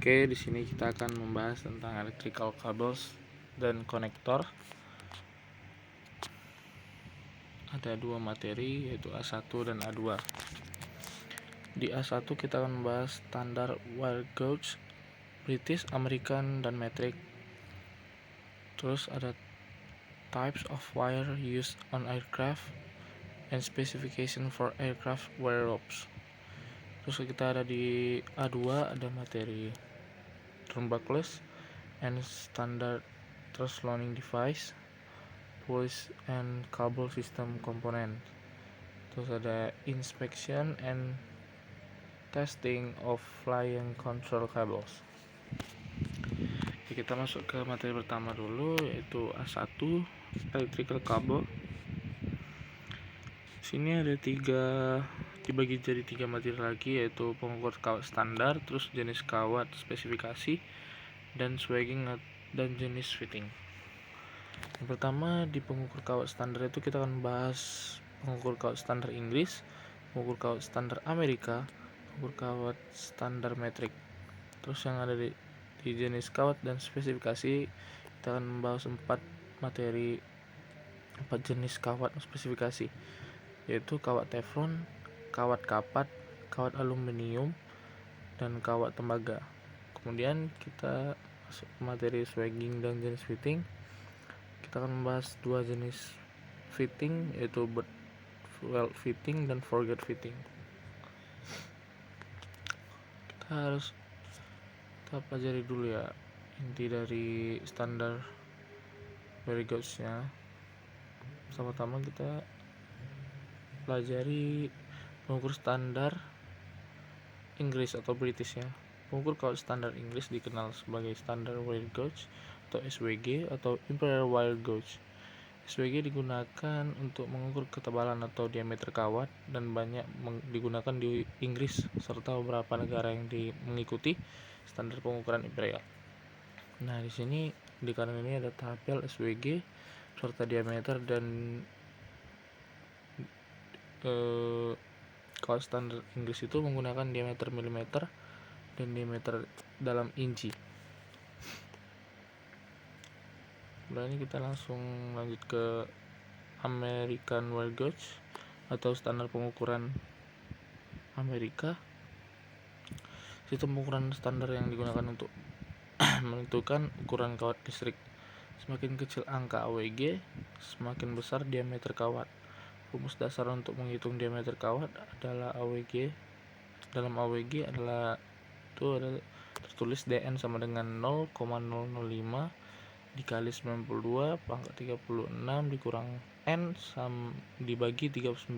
Oke, di sini kita akan membahas tentang electrical cables dan konektor. Ada dua materi, yaitu A1 dan A2. Di A1 kita akan membahas standar wire gauge, British, American, dan metric. Terus ada types of wire used on aircraft and specification for aircraft wire ropes. Terus kita ada di A2 ada materi turnbuckles and standard truss loading device, pulleys and cable system component. Terus ada inspection and testing of flying control cables. Oke, kita masuk ke materi pertama dulu, yaitu A1 electrical cable. Sini ada dibagi jadi tiga materi lagi, yaitu pengukur kawat standar, terus jenis kawat spesifikasi, dan swagging dan jenis fitting. Yang pertama, di pengukur kawat standar itu kita akan bahas pengukur kawat standar Inggris, pengukur kawat standar Amerika, pengukur kawat standar metrik. Terus yang ada di jenis kawat dan spesifikasi, kita akan membahas 4 jenis kawat spesifikasi, yaitu kawat teflon, kawat kapat, kawat aluminium, dan kawat tembaga. Kemudian kita masuk ke materi swagging dan jenis fitting. Kita akan membahas 2 jenis fitting, yaitu bird weld fitting dan forget fitting. Kita pelajari dulu ya inti dari standar wire gauge-nya. Pertama kita pelajari pengukur standar Inggris atau British ya. Pengukur kawat standar Inggris dikenal sebagai Standard Wire Gauge atau SWG atau Imperial Wire Gauge. SWG digunakan untuk mengukur ketebalan atau diameter kawat dan banyak digunakan di Inggris serta beberapa negara yang mengikuti standar pengukuran imperial. Nah, di sini di kanan ini ada tabel SWG serta diameter dan kawat standar Inggris itu menggunakan diameter milimeter dan diameter dalam inci. Kemudian kita langsung lanjut ke American Wire Gauge atau standar pengukuran Amerika. Sistem pengukuran standar yang digunakan untuk menentukan ukuran kawat listrik. Semakin kecil angka AWG, semakin besar diameter kawat. Rumus dasar untuk menghitung diameter kawat adalah AWG. Dalam AWG adalah tertulis DN sama dengan 0,005 dikali 92 pangkat 36 dikurang N dibagi 39.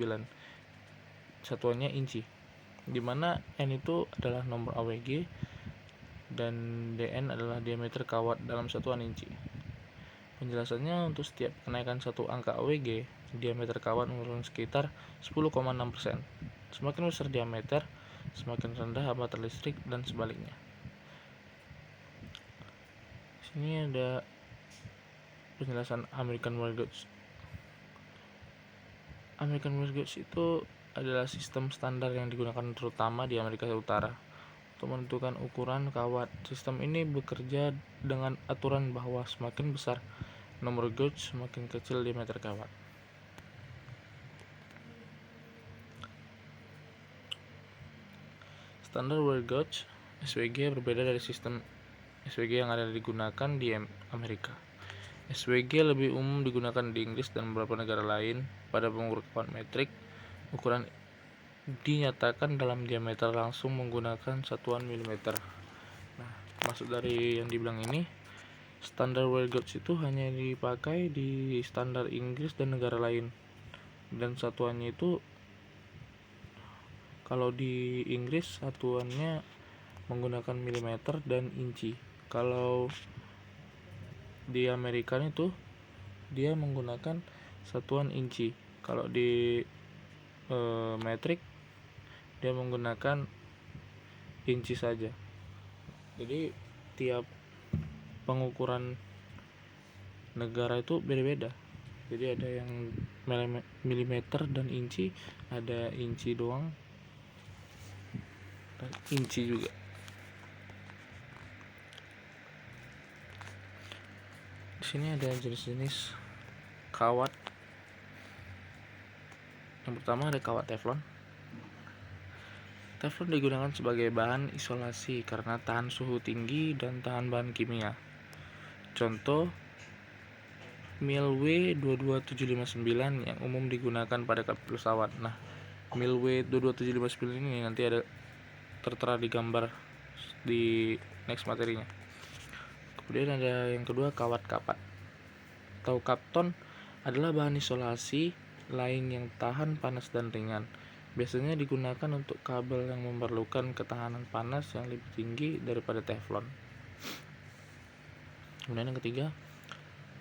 Satuannya inci, dimana N itu adalah nomor AWG dan DN adalah diameter kawat dalam satuan inci. Penjelasannya, untuk setiap kenaikan satu angka AWG, diameter kawat menurun sekitar 10,6%. Semakin besar diameter, semakin rendah hambatan listrik dan sebaliknya. Sini ada penjelasan American Wire Gauge. American Wire Gauge itu adalah sistem standar yang digunakan terutama di Amerika Utara untuk menentukan ukuran kawat. Sistem ini bekerja dengan aturan bahwa semakin besar nomor gauge, semakin kecil diameter kawat. Standar wire gauge SWG berbeda dari sistem SWG yang ada digunakan di Amerika. SWG lebih umum digunakan di Inggris dan beberapa negara lain. Pada pengukur kawat metrik, ukuran dinyatakan dalam diameter langsung menggunakan satuan milimeter. Nah, maksud dari yang dibilang ini, standar wire gauge itu hanya dipakai di standar Inggris dan negara lain, dan satuannya itu kalau di Inggris satuannya menggunakan milimeter dan inci. Kalau di Amerika itu dia menggunakan satuan inci. Kalau di metrik dia menggunakan inci saja. Jadi tiap pengukuran negara itu beda-beda. Jadi ada yang milimeter dan inci, ada inci doang dan inci juga. sini ada jenis-jenis kawat. Yang pertama ada kawat teflon. Teflon digunakan sebagai bahan isolasi karena tahan suhu tinggi dan tahan bahan kimia. Contoh Milwe 22759 yang umum digunakan pada kabel pesawat. Nah, Milwe 22759 ini nanti ada tertera di gambar di next materinya. Kemudian ada yang kedua, kawat kapat atau kapton adalah bahan isolasi lain yang tahan panas dan ringan. Biasanya digunakan untuk kabel yang memerlukan ketahanan panas yang lebih tinggi daripada teflon. Kemudian yang ketiga,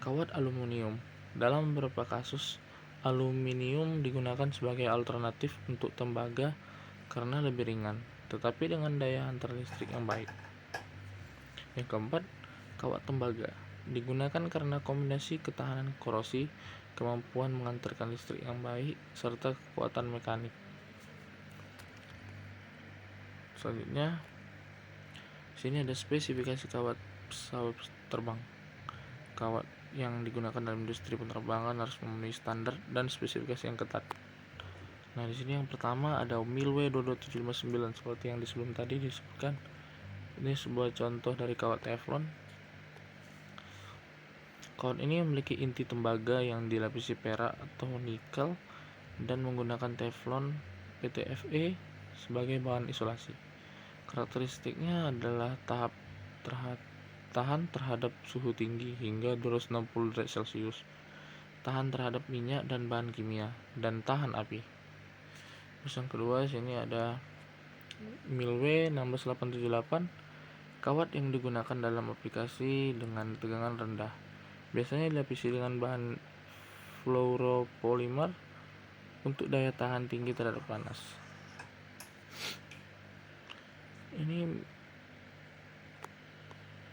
kawat aluminium. Dalam beberapa kasus, aluminium digunakan sebagai alternatif untuk tembaga karena lebih ringan, tetapi dengan daya hantar listrik yang baik. Yang keempat, kawat tembaga digunakan karena kombinasi ketahanan korosi, kemampuan mengantarkan listrik yang baik, serta kekuatan mekanik. Selanjutnya, sini ada spesifikasi kawat pesawat terbang. Kawat yang digunakan dalam industri penerbangan harus memenuhi standar dan spesifikasi yang ketat. Nah, di sini yang pertama ada Milwe 22759 seperti yang di sebelum tadi disebutkan. Ini sebuah contoh dari kawat teflon. Kawat ini memiliki inti tembaga yang dilapisi perak atau nikel dan menggunakan teflon PTFE sebagai bahan isolasi. Karakteristiknya adalah tahan terhadap suhu tinggi hingga 260 derajat Celcius, tahan terhadap minyak dan bahan kimia, dan tahan api. Terus yang kedua, sini ada Milwe 16878, kawat yang digunakan dalam aplikasi dengan tegangan rendah. Biasanya dilapisi dengan bahan fluoropolymer untuk daya tahan tinggi terhadap panas. Ini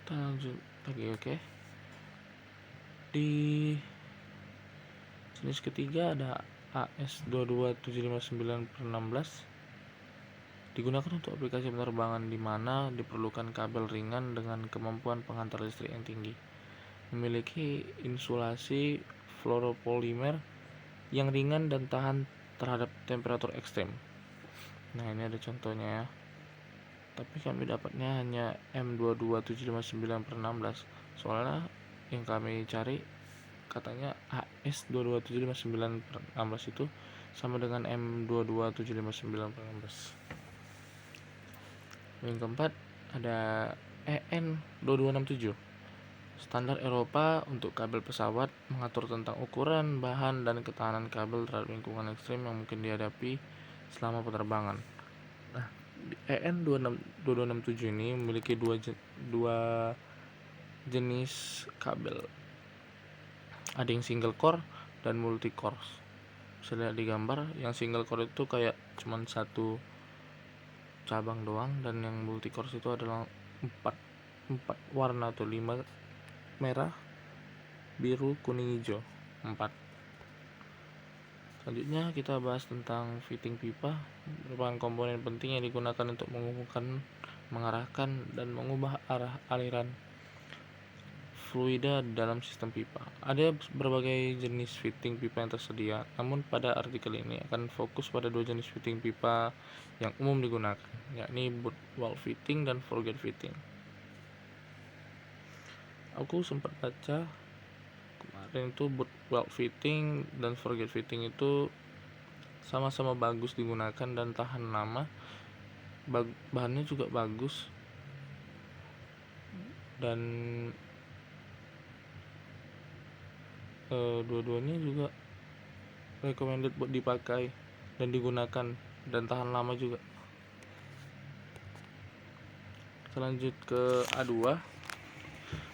kita lanjut lagi, oke. Di jenis ketiga ada AS22759/16, digunakan untuk aplikasi penerbangan di mana diperlukan kabel ringan dengan kemampuan penghantar listrik yang tinggi. Memiliki insulasi fluoropolymer yang ringan dan tahan terhadap temperatur ekstrem. Nah, ini ada contohnya ya. Tapi kami dapatnya hanya M22759/16. Soalnya yang kami cari katanya AS22759/16 itu sama dengan M22759/16. Yang keempat ada EN2267. Standar Eropa untuk kabel pesawat mengatur tentang ukuran, bahan, dan ketahanan kabel terhadap lingkungan ekstrem yang mungkin dihadapi selama penerbangan. Nah, EN2267 ini memiliki dua jenis kabel. Ada yang single core dan multi core. Bisa lihat di gambar, yang single core itu kayak cuman satu cabang doang, dan yang multi core itu adalah 4 warna atau 5: merah, biru, kuning, hijau, 4. Selanjutnya kita bahas tentang fitting pipa, merupakan komponen penting yang digunakan untuk menghubungkan, mengarahkan, dan mengubah arah aliran fluida dalam sistem pipa. Ada berbagai jenis fitting pipa yang tersedia, namun pada artikel ini akan fokus pada 2 jenis fitting pipa yang umum digunakan, yakni butt weld fitting dan forget fitting. Aku sempat baca kemarin itu butt weld fitting dan forget fitting itu sama-sama bagus digunakan dan tahan lama, bahannya juga bagus, dan dua-duanya juga recommended buat dipakai dan digunakan dan tahan lama juga. Kita lanjut ke A2.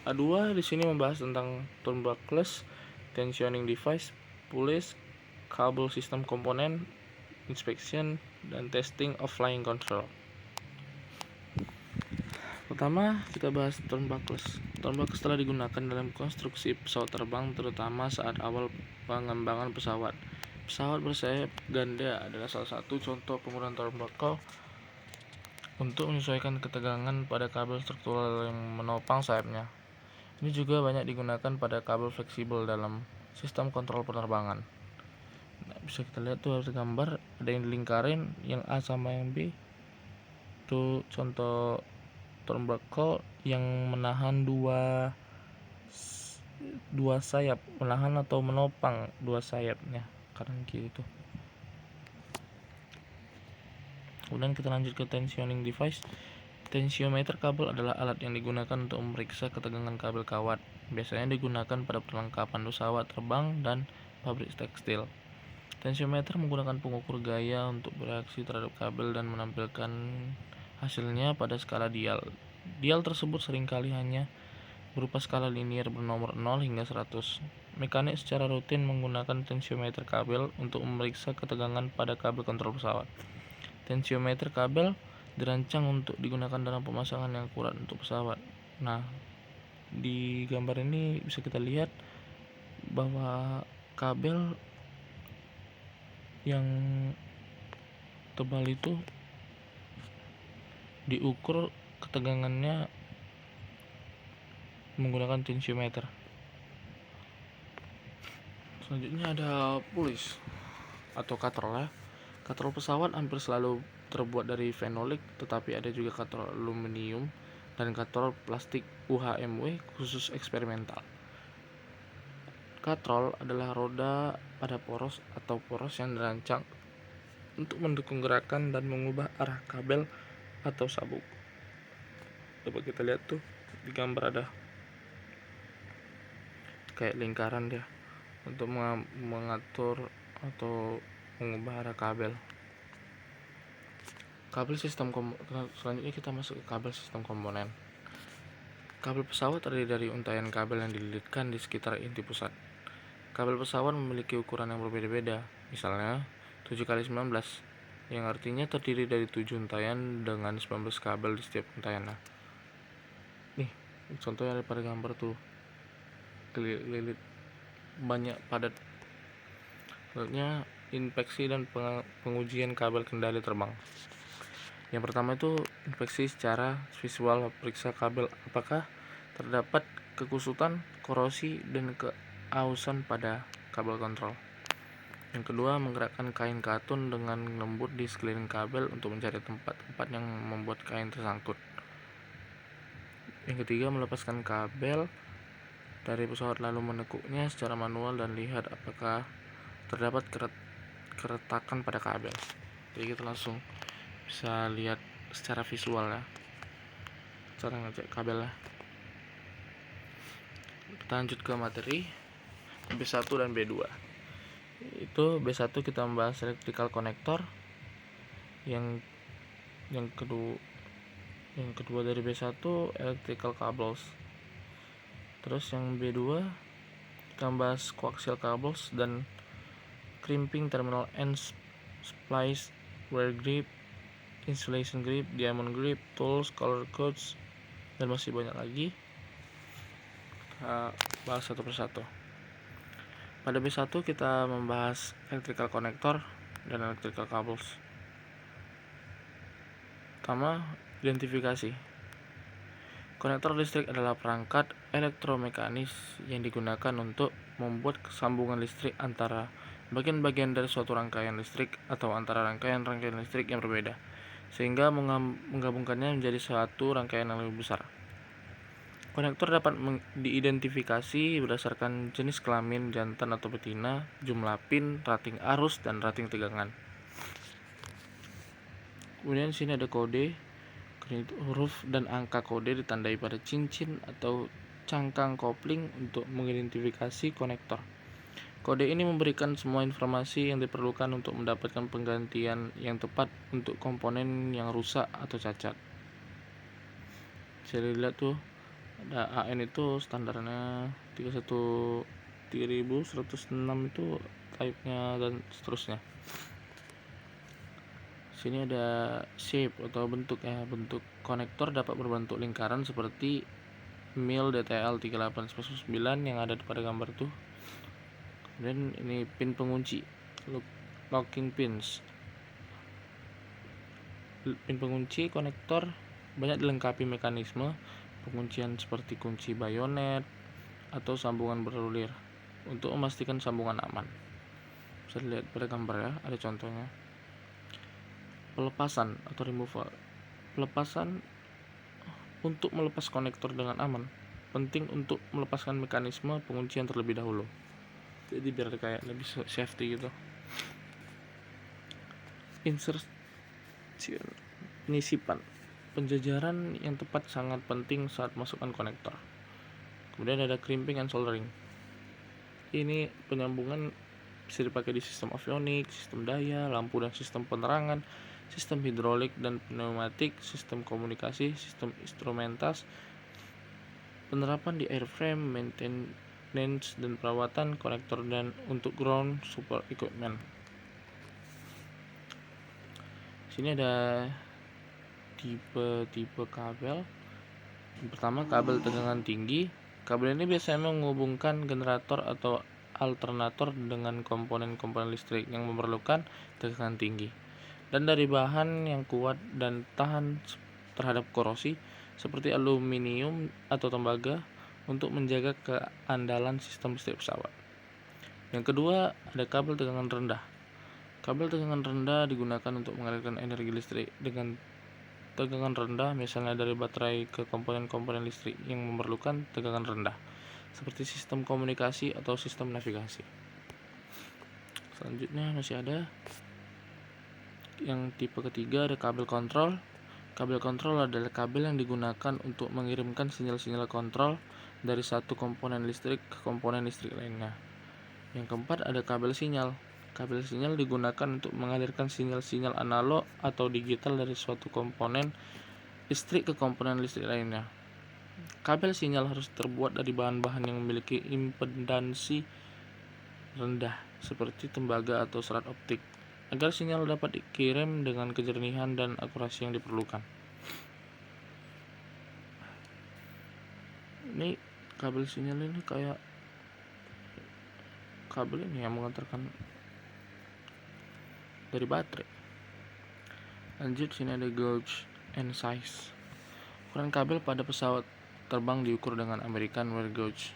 A2 di sini membahas tentang turnbuckles, tensioning device, pulleys, kabel sistem komponen, inspection, dan testing of flying control. Pertama, kita bahas turnbuckles. Turnbuckles telah digunakan dalam konstruksi pesawat terbang, terutama saat awal pengembangan pesawat. Pesawat bersayap ganda adalah salah satu contoh penggunaan turnbuckle untuk menyesuaikan ketegangan pada kabel struktural yang menopang sayapnya. Ini juga banyak digunakan pada kabel fleksibel dalam sistem kontrol penerbangan. Nah, bisa kita lihat tuh ada gambar, ada yang dilingkarin, yang A sama yang B. Itu contoh turnbuckle yang menahan dua sayap, menahan atau menopang dua sayapnya kanan kiri itu. Kemudian kita lanjut ke tensioning device. Tensiometer kabel adalah alat yang digunakan untuk memeriksa ketegangan kabel kawat. Biasanya digunakan pada perlengkapan pesawat terbang dan pabrik tekstil. Tensiometer menggunakan pengukur gaya untuk bereaksi terhadap kabel dan menampilkan hasilnya pada skala dial. Dial tersebut seringkali hanya berupa skala linier bernomor 0 hingga 100. Mekanik secara rutin menggunakan tensiometer kabel untuk memeriksa ketegangan pada kabel kontrol pesawat. Tensiometer kabel dirancang untuk digunakan dalam pemasangan yang akurat untuk pesawat. Nah, di gambar ini bisa kita lihat bahwa kabel yang tebal itu diukur ketegangannya menggunakan tensiometer. Selanjutnya ada pulis atau katrol ya. Katrol pesawat hampir selalu terbuat dari fenolik, tetapi ada juga katrol aluminium dan katrol plastik UHMW khusus eksperimental. Katrol adalah roda pada poros atau poros yang dirancang untuk mendukung gerakan dan mengubah arah kabel atau sabuk. Coba kita lihat tuh di gambar ada kayak lingkaran dia untuk mengatur atau mengubah arah kabel. Selanjutnya kita masuk ke kabel sistem komponen. Kabel pesawat terdiri dari untaian kabel yang dililitkan di sekitar inti pusat. Kabel pesawat memiliki ukuran yang berbeda-beda, misalnya 7x19, yang artinya terdiri dari 7 untaian dengan 19 kabel di setiap untaian. Nih, contohnya ada pada gambar tuh, lilit banyak padat. Selanjutnya, inspeksi dan pengujian kabel kendali terbang. Yang pertama itu inspeksi secara visual, periksa kabel apakah terdapat kekusutan, korosi, dan keausan pada kabel kontrol. Yang kedua, menggerakkan kain katun dengan lembut di sekeliling kabel untuk mencari tempat-tempat yang membuat kain tersangkut. Yang ketiga, melepaskan kabel dari pesawat lalu menekuknya secara manual dan lihat apakah terdapat keretakan pada kabel. Jadi kita langsung bisa lihat secara visual ya cara ngecek kabel ya. Kita lanjut ke materi B1 dan B2. Itu B1 kita membahas electrical connector. Yang kedua dari B1 electrical cables. Terus yang B2 kita membahas coaxial cables dan crimping terminal ends, splice, wire grip, insulation grip, diamond grip, tools, color codes, dan masih banyak lagi. Kita bahas satu persatu. Pada B1 kita membahas electrical connector dan electrical cables. Pertama, identifikasi. Konektor listrik adalah perangkat elektromekanis yang digunakan untuk membuat sambungan listrik antara bagian-bagian dari suatu rangkaian listrik atau antara rangkaian-rangkaian listrik yang berbeda, sehingga menggabungkannya menjadi suatu rangkaian yang lebih besar. Konektor dapat diidentifikasi berdasarkan jenis kelamin, jantan atau betina, jumlah pin, rating arus, dan rating tegangan. Kemudian sini ada kode, huruf dan angka kode ditandai pada cincin atau cangkang kopling untuk mengidentifikasi konektor. Kode ini memberikan semua informasi yang diperlukan untuk mendapatkan penggantian yang tepat untuk komponen yang rusak atau cacat. Bisa dilihat tuh, ada AN itu standarnya 3106 itu type-nya dan seterusnya. Sini ada shape atau bentuk ya. Bentuk konektor dapat berbentuk lingkaran seperti mil DTL 3899 yang ada pada gambar tuh. Kemudian ini pin pengunci, locking pins. Pin pengunci konektor banyak dilengkapi mekanisme penguncian seperti kunci bayonet atau sambungan berlulir untuk memastikan sambungan aman. Bisa dilihat pada gambar ya, ada contohnya. Pelepasan atau removal. Pelepasan untuk melepas konektor dengan aman penting untuk melepaskan mekanisme penguncian terlebih dahulu, jadi biar kayak lebih safety gitu. Insertion, penyisipan, penjajaran yang tepat sangat penting saat masukkan konektor. Kemudian ada crimping and soldering. Ini penyambungan bisa dipakai di sistem avionik, sistem daya, lampu dan sistem penerangan, sistem hidrolik dan pneumatik, sistem komunikasi, sistem instrumentas, penerapan di airframe, maintenance dan perawatan konektor, dan untuk ground support equipment. Sini ada tipe-tipe kabel. Yang pertama, kabel tegangan tinggi. Kabel ini biasanya menghubungkan generator atau alternator dengan komponen-komponen listrik yang memerlukan tegangan tinggi dan dari bahan yang kuat dan tahan terhadap korosi seperti aluminium atau tembaga untuk menjaga keandalan sistem listrik pesawat. Yang kedua, ada kabel tegangan rendah. Kabel tegangan rendah digunakan untuk mengalirkan energi listrik dengan tegangan rendah, misalnya dari baterai ke komponen-komponen listrik yang memerlukan tegangan rendah, seperti sistem komunikasi atau sistem navigasi. Selanjutnya masih ada yang tipe ketiga, ada kabel kontrol. Kabel kontrol adalah kabel yang digunakan untuk mengirimkan sinyal-sinyal kontrol dari satu komponen listrik ke komponen listrik lainnya. Yang keempat, ada kabel sinyal. Kabel sinyal digunakan untuk mengalirkan sinyal-sinyal analog atau digital dari suatu komponen listrik ke komponen listrik lainnya. Kabel sinyal harus terbuat dari bahan-bahan yang memiliki impedansi rendah seperti tembaga atau serat optik agar sinyal dapat dikirim dengan kejernihan dan akurasi yang diperlukan. Ini kabel sinyal ini kayak kabel ini yang mengantarkan dari baterai. Lanjut, sini ada gauge and size. Ukuran kabel pada pesawat terbang diukur dengan American Wire Gauge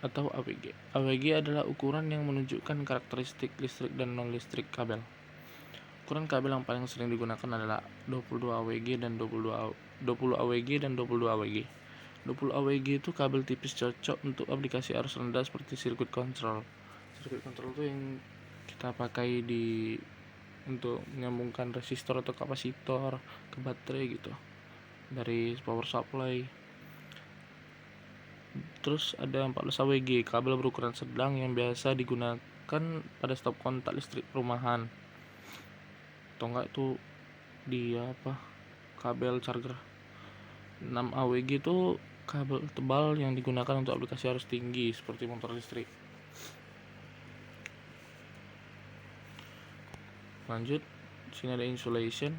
atau AWG. AWG adalah ukuran yang menunjukkan karakteristik listrik dan non-listrik kabel. Ukuran kabel yang paling sering digunakan adalah 22 AWG dan 20 AWG dan 22 AWG. 20 AWG itu kabel tipis cocok untuk aplikasi arus rendah seperti circuit control. Circuit control itu yang kita pakai untuk menyambungkan resistor atau kapasitor ke baterai gitu dari power supply. Terus ada 14 AWG, kabel berukuran sedang yang biasa digunakan pada stop kontak listrik perumahan atau enggak itu kabel charger. 6 AWG itu kabel tebal yang digunakan untuk aplikasi arus tinggi seperti motor listrik. Lanjut, sini ada insulation.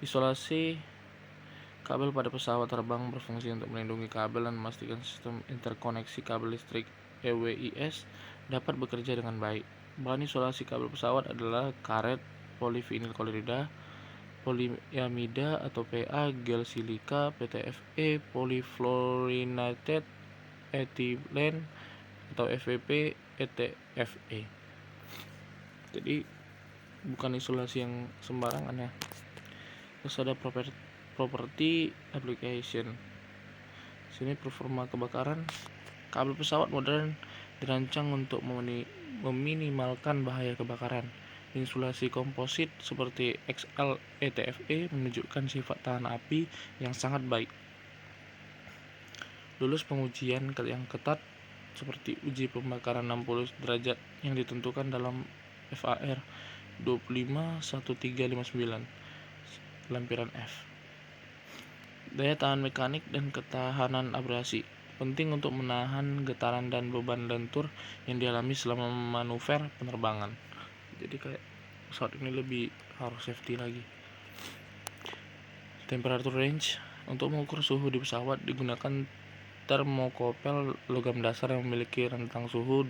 Isolasi kabel pada pesawat terbang berfungsi untuk melindungi kabel dan memastikan sistem interkoneksi kabel listrik EWIS dapat bekerja dengan baik. Bahan isolasi kabel pesawat adalah karet, polivinil klorida, polyamida atau PA, gel silika, PTFE, polyfluorinated ethylene atau FVP, ETFE. Jadi bukan isolasi yang sembarangan ya. Terus ada property application. Sini performa kebakaran. Kabel pesawat modern dirancang untuk meminimalkan bahaya kebakaran. Insulasi komposit seperti XL ETFE menunjukkan sifat tahan api yang sangat baik. Lulus pengujian yang ketat seperti uji pembakaran 60 derajat yang ditentukan dalam FAR 251359 lampiran F. Daya tahan mekanik dan ketahanan abrasi penting untuk menahan getaran dan beban lentur yang dialami selama manuver penerbangan. Jadi kayak pesawat ini lebih harus safety lagi. Temperature range. Untuk mengukur suhu di pesawat digunakan termokopel logam dasar yang memiliki rentang suhu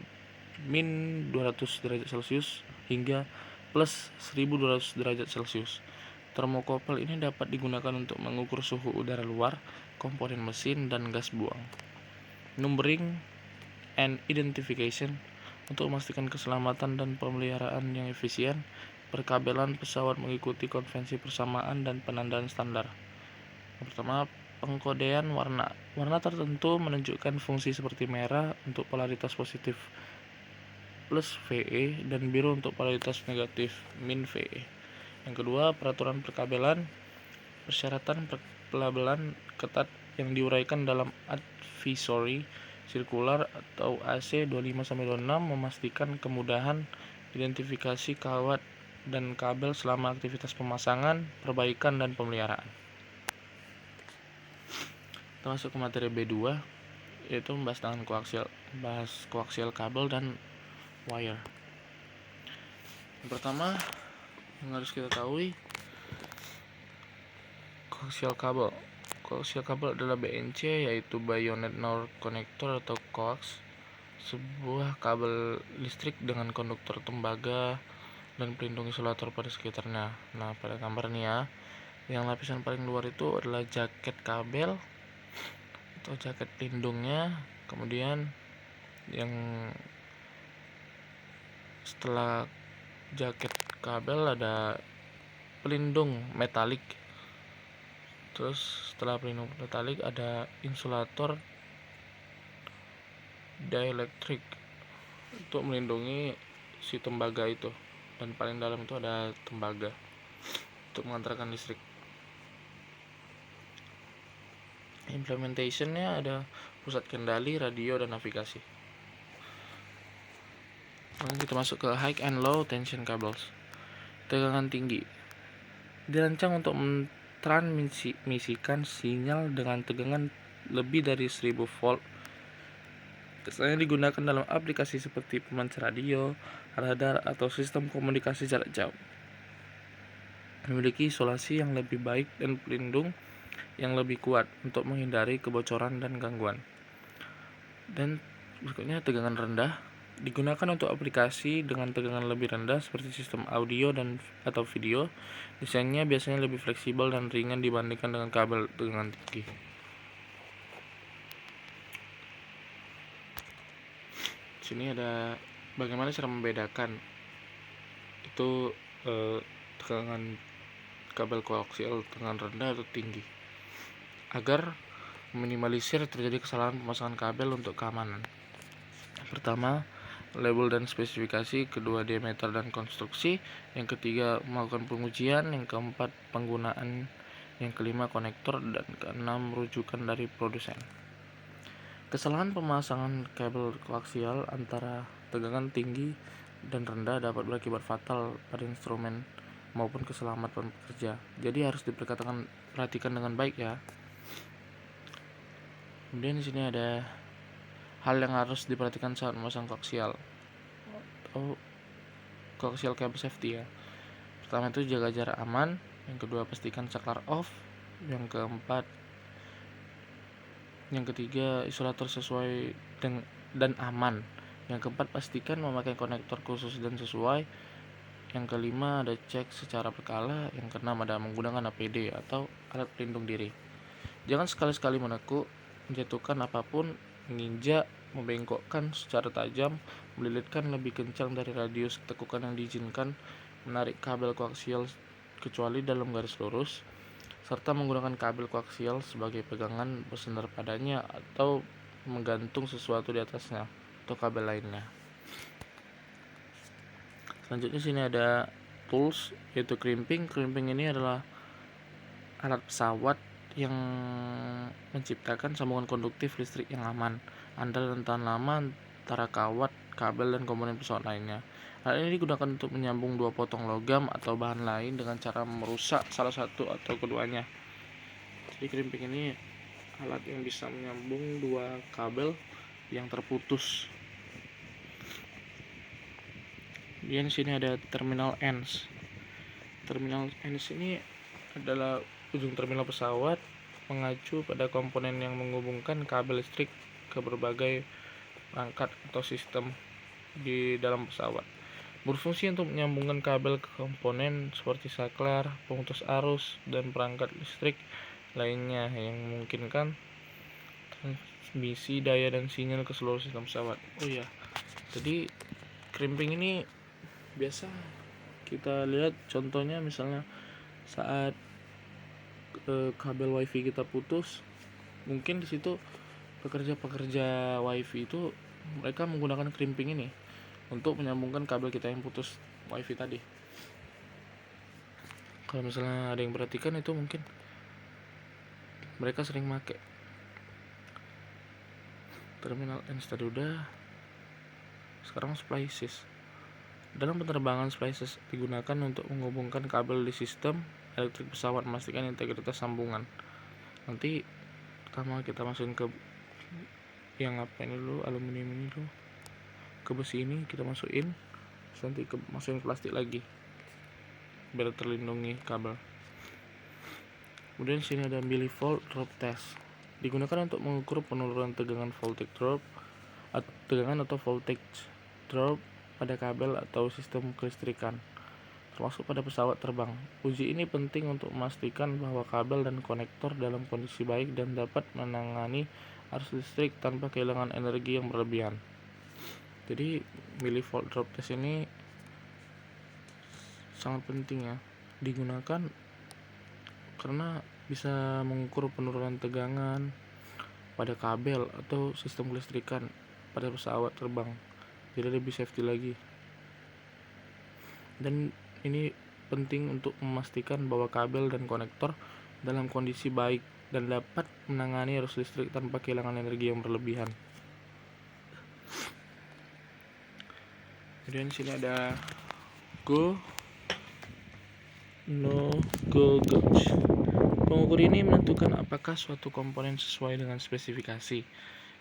min 200 derajat Celcius hingga plus 1200 derajat Celcius. Termokouple ini dapat digunakan untuk mengukur suhu udara luar, komponen mesin, dan gas buang. Numbering and identification untuk memastikan keselamatan dan pemeliharaan yang efisien. Perkabelan pesawat mengikuti konvensi persamaan dan penandaan standar. Yang pertama, pengkodean warna. Warna tertentu menunjukkan fungsi seperti merah untuk polaritas positif plus VE dan biru untuk polaritas negatif min VE. Yang kedua, peraturan perkabelan. Persyaratan pelabelan ketat yang diuraikan dalam Advisory Circular atau AC 25/26 memastikan kemudahan identifikasi kawat dan kabel selama aktivitas pemasangan, perbaikan, dan pemeliharaan. Kita masuk ke materi B2, yaitu membahas tentang koaksial kabel dan wire. Yang pertama yang harus kita ketahui, koaksial kabel. Koaksial kabel adalah BNC, yaitu Bayonet North Connector atau coax, sebuah kabel listrik dengan konduktor tembaga dan pelindung isolator pada sekitarnya. Nah, pada gambar ini ya, yang lapisan paling luar itu adalah jaket kabel atau jaket pelindungnya, kemudian yang setelah jaket kabel ada pelindung metalik, terus setelah pelindung metalik ada insulator dielectric untuk melindungi si tembaga itu, dan paling dalam itu ada tembaga untuk mengantarkan listrik. Implementationnya ada pusat kendali, radio, dan navigasi. Lalu kita masuk ke high and low tension cables. Tegangan tinggi dirancang untuk mentransmisikan sinyal dengan tegangan lebih dari 1000 volt. Biasanya digunakan dalam aplikasi seperti pemancar radio, radar, atau sistem komunikasi jarak jauh. Memiliki isolasi yang lebih baik dan pelindung yang lebih kuat untuk menghindari kebocoran dan gangguan. Dan berikutnya tegangan rendah digunakan untuk aplikasi dengan tegangan lebih rendah seperti sistem audio dan atau video. Desainnya biasanya lebih fleksibel dan ringan dibandingkan dengan kabel tegangan tinggi. Sini ada bagaimana cara membedakan itu tegangan kabel koaksial tegangan rendah atau tinggi, agar meminimalisir terjadi kesalahan pemasangan kabel untuk keamanan. Pertama, label dan spesifikasi. Kedua, diameter dan konstruksi. Yang ketiga, melakukan pengujian. Yang keempat, penggunaan. Yang kelima, konektor. Dan keenam, rujukan dari produsen. Kesalahan pemasangan kabel koaksial antara tegangan tinggi dan rendah dapat berakibat fatal pada instrumen maupun keselamatan pekerja. Jadi harus perhatikan dengan baik ya. Kemudian di sini ada hal yang harus diperhatikan saat memasang koaksial atau koaksial cable safety ya. Pertama itu jaga jarak aman. Yang kedua, pastikan saklar off. Yang keempat, yang ketiga, isolator sesuai dan aman. Yang keempat, pastikan memakai konektor khusus dan sesuai. Yang kelima, ada cek secara berkala. Yang keenam, ada menggunakan APD atau alat pelindung diri. Jangan sekali-sekali menekuk, menjatuhkan apapun, menginjak, membengkokkan secara tajam, melilitkan lebih kencang dari radius tekukan yang diizinkan, menarik kabel koaksial kecuali dalam garis lurus, serta menggunakan kabel koaksial sebagai pegangan bersandar padanya atau menggantung sesuatu di atasnya atau kabel lainnya. Selanjutnya sini ada tools, yaitu crimping. Crimping ini adalah alat pesawat yang menciptakan sambungan konduktif listrik yang aman, andal dan tahan lama antara kawat, kabel, dan komponen pesawat lainnya. Alat ini digunakan untuk menyambung dua potong logam atau bahan lain dengan cara merusak salah satu atau keduanya. Jadi crimping ini alat yang bisa menyambung dua kabel yang terputus. Kemudian di sini ada terminal ends. Terminal ends ini adalah ujung terminal pesawat mengacu pada komponen yang menghubungkan kabel listrik ke berbagai perangkat atau sistem di dalam pesawat. berfungsi untuk menyambungkan kabel ke komponen seperti saklar, pemutus arus, dan perangkat listrik lainnya yang memungkinkan transmisi daya dan sinyal ke seluruh sistem pesawat. Oh iya, jadi crimping ini biasa kita lihat contohnya misalnya saat kabel wifi kita putus, mungkin di situ pekerja wifi itu mereka menggunakan crimping ini untuk menyambungkan kabel kita yang putus wifi tadi. Kalau misalnya ada yang perhatikan itu mungkin mereka sering pakai terminal ends tadi udah. Sekarang splices. Dalam penerbangan, splices digunakan untuk menghubungkan kabel di sistem elektrik pesawat, memastikan integritas sambungan. Nanti pertama kita masukin ke yang apa ini dulu, aluminium ini dulu, ke besi ini kita masukin, terus nanti masukin plastik lagi biar terlindungi kabel. Kemudian sini ada millivolt drop test, digunakan untuk mengukur penurunan tegangan voltage drop atau voltage drop pada kabel atau sistem kelistrikan, termasuk pada pesawat terbang. Uji ini penting untuk memastikan bahwa kabel dan konektor dalam kondisi baik dan dapat menangani arus listrik tanpa kehilangan energi yang berlebihan. Jadi millivolt drop test ini sangat penting ya digunakan karena bisa mengukur penurunan tegangan pada kabel atau sistem kelistrikan pada pesawat terbang, jadi lebih safety lagi. Dan ini penting untuk memastikan bahwa kabel dan konektor dalam kondisi baik dan dapat menangani arus listrik tanpa kehilangan energi yang berlebihan. Kemudian sini ada go no go gauge. Pengukur ini menentukan apakah suatu komponen sesuai dengan spesifikasi.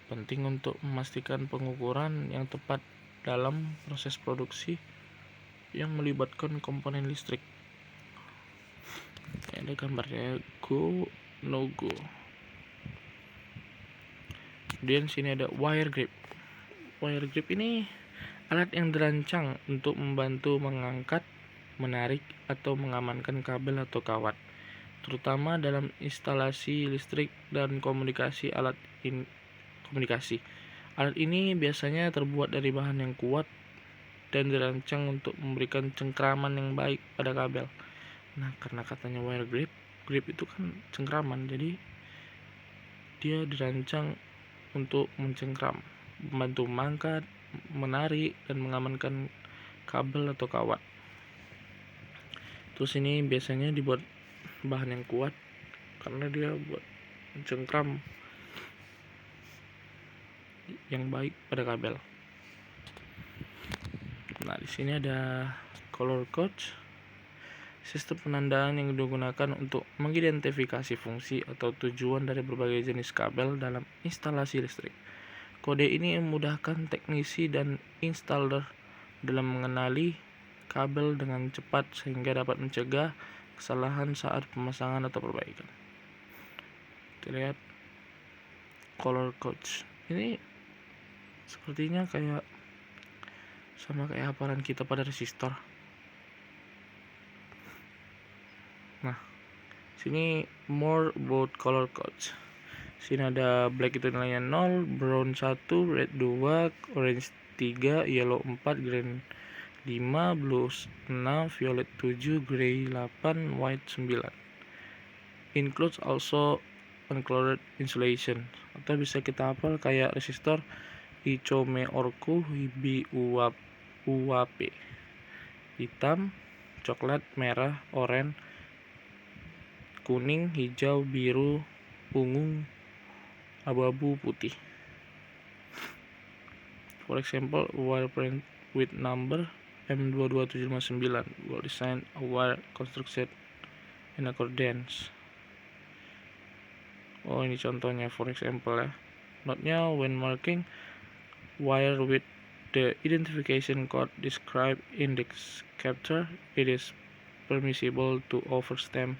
Penting untuk memastikan pengukuran yang tepat dalam proses produksi yang melibatkan komponen listrik. Ini ada gambarnya go no go. Kemudian sini ada wire grip. Wire grip ini alat yang dirancang untuk membantu mengangkat, menarik, atau mengamankan kabel atau kawat, terutama dalam instalasi listrik dan komunikasi. Alat ini biasanya terbuat dari bahan yang kuat dan dirancang untuk memberikan cengkraman yang baik pada kabel. Nah, karena katanya wire grip itu kan cengkraman, jadi dia dirancang untuk mencengkram, membantu mengangkat, menarik, dan mengamankan kabel atau kawat. Terus ini biasanya dibuat bahan yang kuat karena dia buat mencengkram yang baik pada kabel. Nah, di sini ada color code, sistem penandaan yang digunakan untuk mengidentifikasi fungsi atau tujuan dari berbagai jenis kabel dalam instalasi listrik. Kode ini memudahkan teknisi dan installer dalam mengenali kabel dengan cepat sehingga dapat mencegah kesalahan saat pemasangan atau perbaikan. Kita lihat color codes. Ini sepertinya kayak sama kayak hafalan kita pada resistor. Nah, sini more about color codes. Sini ada black itu nilainya 0, brown 1, red 2, orange 3, yellow 4, green 5, blue 6, violet 7, gray 8, white 9. Includes also uncolored insulation, atau bisa kita hafal kayak resistor Icome Orku Hibi UAP, hitam, coklat, merah, oranye, kuning, hijau, biru, ungu, abu-abu, putih. For example, wire print with number M22759 will design a wire constructed in accordance. Oh, ini contohnya for example ya. Notnya, when marking wire with the identification code described in the chapter, it is permissible to overstamp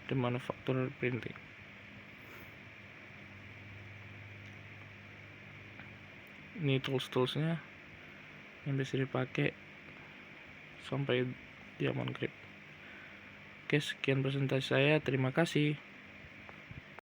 the manufacturer printing. Ini tools-toolsnya yang bisa dipakai sampai Diamond Grip. Oke, sekian presentasi saya, terima kasih.